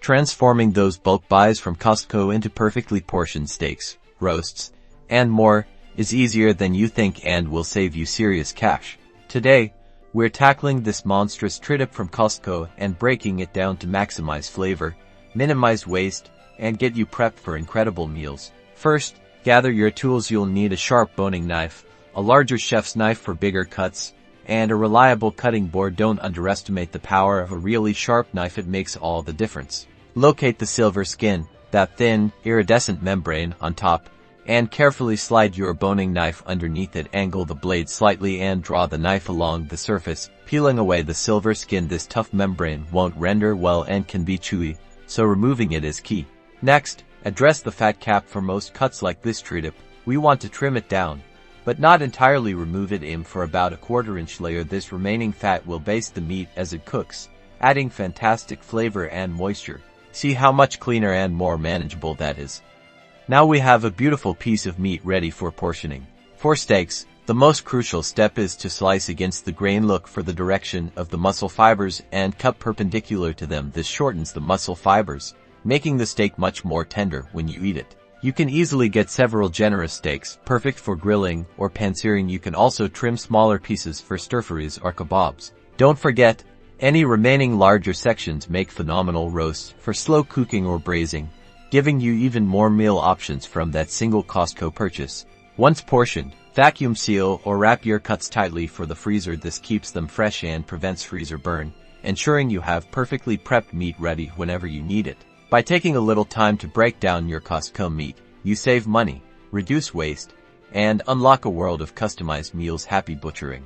Transforming those bulk buys from Costco into perfectly portioned steaks, roasts, and more is easier than you think and will save you serious cash. Today, we're tackling this monstrous tri-tip from Costco and breaking it down to maximize flavor, minimize waste, and get you prepped for incredible meals. First, gather your tools. You'll need a sharp boning knife, a larger chef's knife for bigger cuts, and a reliable cutting board. Don't underestimate the power of a really sharp knife. It makes all the difference. Locate the silver skin, that thin, iridescent membrane on top, and carefully slide your boning knife underneath it. Angle the blade slightly and draw the knife along the surface, peeling away the silver skin. This tough membrane won't render well and can be chewy, so removing it is key. Next, address the fat cap. For most cuts like this tri-tip, we want to trim it down, but not entirely remove it. Aim for about a 1/4 inch layer. This remaining fat will baste the meat as it cooks, adding fantastic flavor and moisture. See how much cleaner and more manageable that is. Now we have a beautiful piece of meat ready for portioning. For steaks, the most crucial step is to slice against the grain. Look for the direction of the muscle fibers and cut perpendicular to them. This shortens the muscle fibers, making the steak much more tender when you eat it. You can easily get several generous steaks, perfect for grilling or pan-searing. You can also trim smaller pieces for stir-fries or kebabs. Don't forget, any remaining larger sections make phenomenal roasts for slow cooking or braising, giving you even more meal options from that single Costco purchase. Once portioned, vacuum seal or wrap your cuts tightly for the freezer. This keeps them fresh and prevents freezer burn, ensuring you have perfectly prepped meat ready whenever you need it. By taking a little time to break down your Costco meat, you save money, reduce waste, and unlock a world of customized meals. Happy butchering!